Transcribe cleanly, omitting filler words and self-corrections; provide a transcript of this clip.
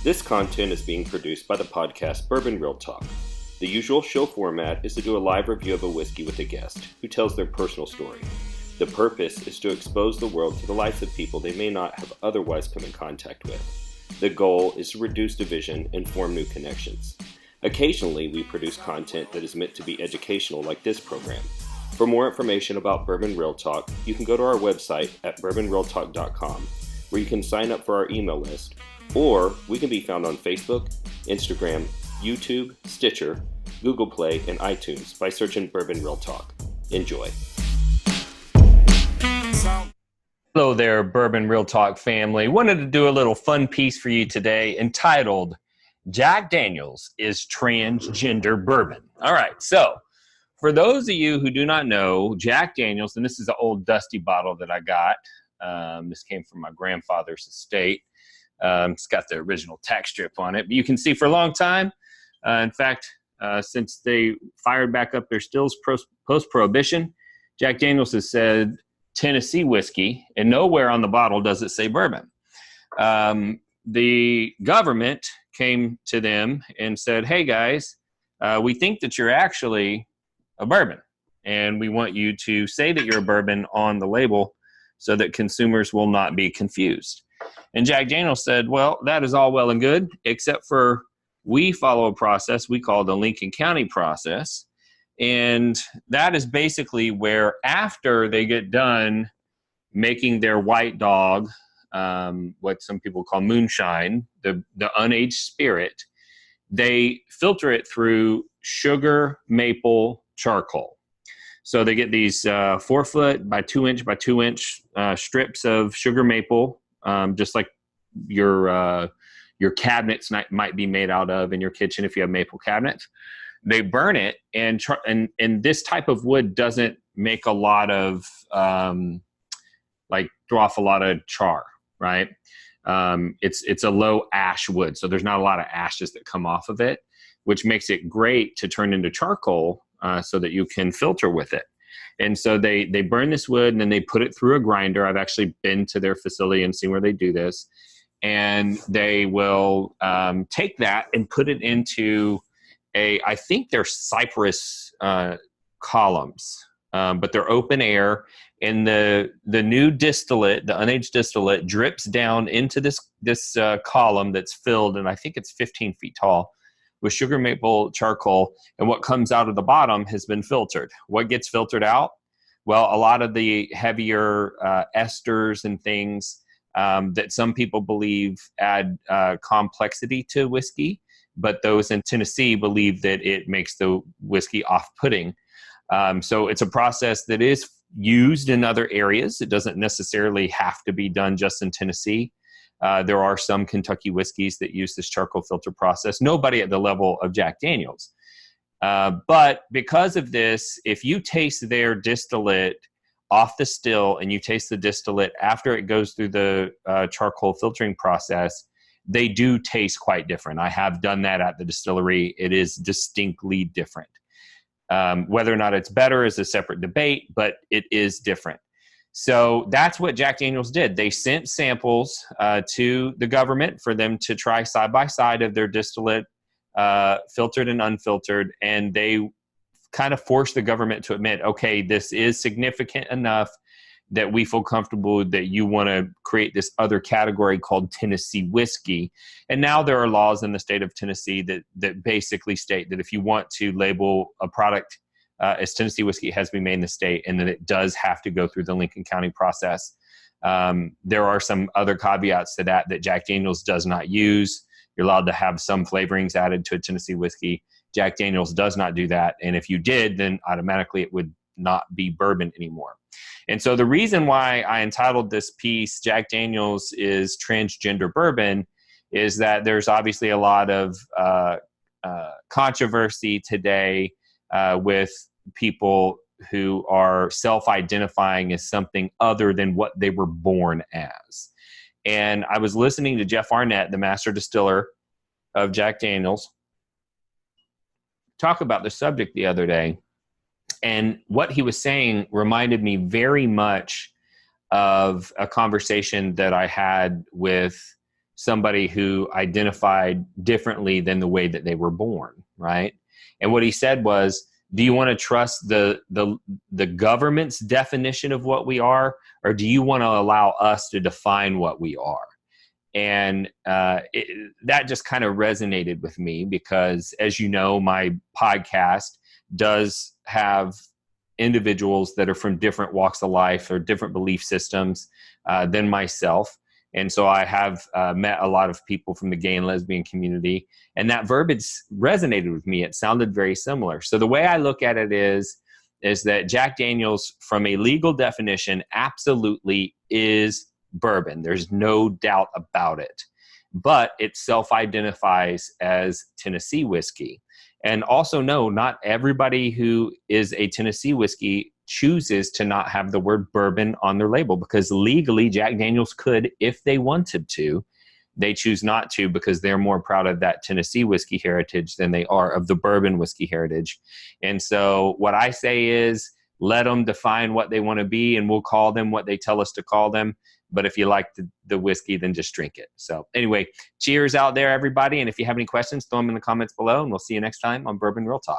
This content is being produced by the podcast Bourbon Real Talk. The usual show format is to do a live review of a whiskey with a guest who tells their personal story. The purpose is to expose the world to the lives of people they may not have otherwise come in contact with. The goal is to reduce division and form new connections. Occasionally, we produce content that is meant to be educational like this program. For more information about Bourbon Real Talk, you can go to our website at bourbonrealtalk.com, where you can sign up for our email list, or we can be found on Facebook, Instagram, YouTube, Stitcher, Google Play, and iTunes by searching Bourbon Real Talk. Enjoy. Hello there, Bourbon Real Talk family. Wanted to do a little fun piece for you today entitled, Jack Daniel's is Transgender Bourbon. All right, so for those of you who do not know, Jack Daniel's, and this is an old dusty bottle that I got. This came from my grandfather's estate. It's got the original tax strip on it. But you can see for a long time, in fact, since they fired back up their stills post-Prohibition, Jack Daniel's has said Tennessee whiskey, and nowhere on the bottle does it say bourbon. The government came to them and said, hey guys, we think that you're actually a bourbon, and we want you to say that you're a bourbon on the label so that consumers will not be confused. And Jack Daniel's said, well, that is all well and good, except for we follow a process we call the Lincoln County process. And that is basically where after they get done making their white dog, what some people call moonshine, the unaged spirit, they filter it through sugar maple charcoal. So they get these 4 foot by 2 inch by 2 inch strips of sugar maple, just like your cabinets might be made out of in your kitchen if you have maple cabinets. They burn it, and this type of wood doesn't make a lot of throw off a lot of char, right? It's a low ash wood, so there's not a lot of ashes that come off of it, which makes it great to turn into charcoal so that you can filter with it. And so they burn this wood and then they put it through a grinder. I've actually been to their facility and seen where they do this. And they will take that and put it into I think they're cypress columns, but they're open air. And the new distillate, the unaged distillate, drips down into this column that's filled, and I think it's 15 feet tall, with sugar maple charcoal, and what comes out of the bottom has been filtered. What gets filtered out? Well, a lot of the heavier esters and things that some people believe add complexity to whiskey, but those in Tennessee believe that it makes the whiskey off-putting. So it's a process that is used in other areas. It doesn't necessarily have to be done just in Tennessee. There are some Kentucky whiskeys that use this charcoal filter process. Nobody at the level of Jack Daniel's. But because of this, if you taste their distillate off the still and you taste the distillate after it goes through the charcoal filtering process, they do taste quite different. I have done that at the distillery. It is distinctly different. Whether or not it's better is a separate debate, but it is different. So that's what Jack Daniel's did. They sent samples to the government for them to try side by side of their distillate, filtered and unfiltered, and they kind of forced the government to admit, okay, this is significant enough that we feel comfortable that you want to create this other category called Tennessee whiskey. And now there are laws in the state of Tennessee that basically state that if you want to label a product as Tennessee whiskey, it has to be made in the state, and then it does have to go through the Lincoln County process. There are some other caveats to that Jack Daniel's does not use. You're allowed to have some flavorings added to a Tennessee whiskey. Jack Daniel's does not do that. And if you did, then automatically it would not be bourbon anymore. And so the reason why I entitled this piece, Jack Daniel's is Transgender Bourbon, is that there's obviously a lot of controversy today with people who are self-identifying as something other than what they were born as. And I was listening to Jeff Arnett, the master distiller of Jack Daniel's, talk about the subject the other day. And what he was saying reminded me very much of a conversation that I had with somebody who identified differently than the way that they were born, right? And what he said was, do you want to trust the government's definition of what we are, or do you want to allow us to define what we are? And that just kind of resonated with me because, as you know, my podcast does have individuals that are from different walks of life or different belief systems than myself. And so I have met a lot of people from the gay and lesbian community, and that verbiage resonated with me. It sounded very similar. So the way I look at it is that Jack Daniel's, from a legal definition, absolutely is bourbon. There's no doubt about it. But it self-identifies as Tennessee whiskey. And also, no, not everybody who is a Tennessee whiskey chooses to not have the word bourbon on their label, because legally Jack Daniel's could if they wanted to. They choose not to because they're more proud of that Tennessee whiskey heritage than they are of the bourbon whiskey heritage. And so what I say is, let them define what they want to be, and we'll call them what they tell us to call them. But if you like the whiskey, then just drink it. So anyway, cheers out there, everybody. And if you have any questions, throw them in the comments below, and we'll see you next time on Bourbon Real Talk.